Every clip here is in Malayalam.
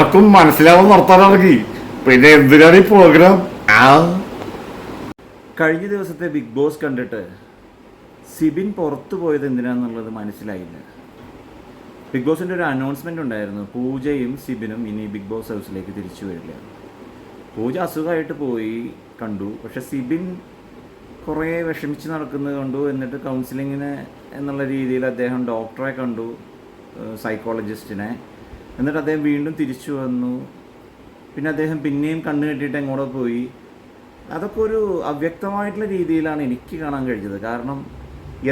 എല്ലാവർക്കും മനസ്സിലാവും നടത്താനിറങ്ങി. പിന്നെ എന്തിനാണ് ഈ പ്രോഗ്രാം? കഴിഞ്ഞ ദിവസത്തെ ബിഗ് ബോസ് കണ്ടിട്ട് സിബിൻ പുറത്തു പോയത് എന്തിനാന്നുള്ളത് മനസ്സിലായില്ല. ബിഗ് ബോസിൻ്റെ ഒരു അനൗൺസ്മെൻ്റ് ഉണ്ടായിരുന്നു, പൂജയും സിബിനും ഇനി ബിഗ് ബോസ് ഹൗസിലേക്ക് തിരിച്ചു വരില്ല. പൂജ അസുഖമായിട്ട് പോയി കണ്ടു, പക്ഷെ സിബിൻ കുറേ വിഷമിച്ച് നടക്കുന്നത് കണ്ടു. എന്നിട്ട് കൗൺസിലിങ്ങിന് എന്നുള്ള രീതിയിൽ അദ്ദേഹം ഡോക്ടറെ കണ്ടു, സൈക്കോളജിസ്റ്റിനെ. എന്നിട്ട് അദ്ദേഹം വീണ്ടും തിരിച്ചു വന്നു. പിന്നെ അദ്ദേഹം പിന്നെയും കണ്ണ് കെട്ടിയിട്ട് എങ്ങോട്ടോ പോയി. അതൊക്കെ ഒരു അവ്യക്തമായിട്ടുള്ള രീതിയിലാണ് എനിക്ക് കാണാൻ കഴിഞ്ഞത്. കാരണം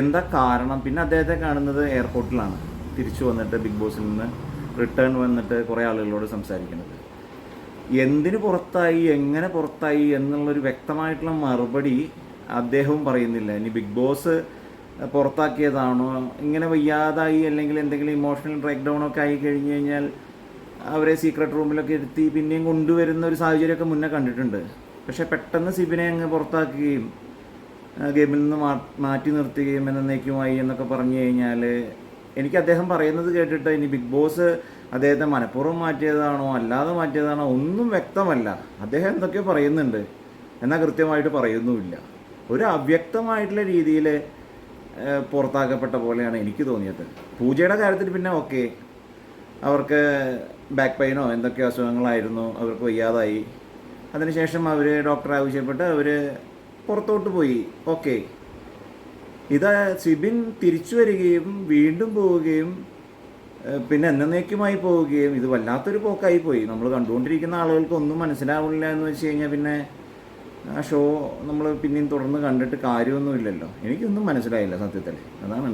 എന്താ കാരണം? പിന്നെ അദ്ദേഹത്തെ കാണുന്നത് എയർപോർട്ടിലാണ്, തിരിച്ചു വന്നിട്ട് ബിഗ് ബോസിൽ നിന്ന് റിട്ടേൺ വന്നിട്ട് കുറേ ആളുകളോട് സംസാരിക്കുന്നത്. എന്തിന് പുറത്തായി, എങ്ങനെ പുറത്തായി എന്നുള്ളൊരു വ്യക്തമായിട്ടുള്ള മറുപടി അദ്ദേഹവും പറയുന്നില്ല. ഇനി ബിഗ് ബോസ് പുറത്താക്കിയതാണോ, ഇങ്ങനെ വയ്യാതായി അല്ലെങ്കിൽ എന്തെങ്കിലും ഇമോഷണൽ ബ്രേക്ക് ഡൗൺ ഒക്കെ ആയി കഴിഞ്ഞ് കഴിഞ്ഞാൽ അവരെ സീക്രട്ട് റൂമിലൊക്കെ ഇരുത്തി പിന്നെയും കൊണ്ടുവരുന്ന ഒരു സാഹചര്യമൊക്കെ മുന്നേ കണ്ടിട്ടുണ്ട്. പക്ഷേ പെട്ടെന്ന് സിബിനെ അങ്ങ് പുറത്താക്കുകയും ഗെയിമിൽ നിന്ന് മാറ്റി നിർത്തുകയും എന്നേക്കുമായി എന്നൊക്കെ പറഞ്ഞു കഴിഞ്ഞാൽ എനിക്ക് അദ്ദേഹം പറയുന്നത് കേട്ടിട്ട് ഇനി ബിഗ് ബോസ് അദ്ദേഹത്തെ മനഃപൂർവ്വം മാറ്റിയതാണോ അല്ലാതെ മാറ്റിയതാണോ ഒന്നും വ്യക്തമല്ല. അദ്ദേഹം എന്തൊക്കെയോ പറയുന്നുണ്ട്, എന്നാൽ കൃത്യമായിട്ട് പറയുന്നുമില്ല. ഒരു അവ്യക്തമായിട്ടുള്ള രീതിയിൽ പുറത്താക്കപ്പെട്ട പോലെയാണ് എനിക്ക് തോന്നിയത്. പൂജയുടെ കാര്യത്തിൽ പിന്നെ ഓക്കെ, അവർക്ക് ബാക്ക് പെയിനോ എന്തൊക്കെയോ അസുഖങ്ങളായിരുന്നു, അവർക്ക് വയ്യാതായി. അതിനുശേഷം അവർ ഡോക്ടറെ ആവശ്യപ്പെട്ട് അവർ പുറത്തോട്ട് പോയി, ഓക്കെ. ഇത് സിബിൻ തിരിച്ചു വരികയും വീണ്ടും പോവുകയും പിന്നെ എന്നേക്കുമായി പോവുകയും, ഇത് വല്ലാത്തൊരു പോക്കായി പോയി. നമ്മൾ കണ്ടുകൊണ്ടിരിക്കുന്ന ആളുകൾക്ക് ഒന്നും മനസ്സിലാവില്ല എന്ന് വെച്ച് കഴിഞ്ഞാൽ പിന്നെ ആ ഷോ നമ്മൾ പിന്നെയും തുടർന്ന് കണ്ടിട്ട് കാര്യമൊന്നുമില്ലല്ലോ. എനിക്കൊന്നും മനസ്സിലായില്ല സത്യത്തിൽ, അതാണ്.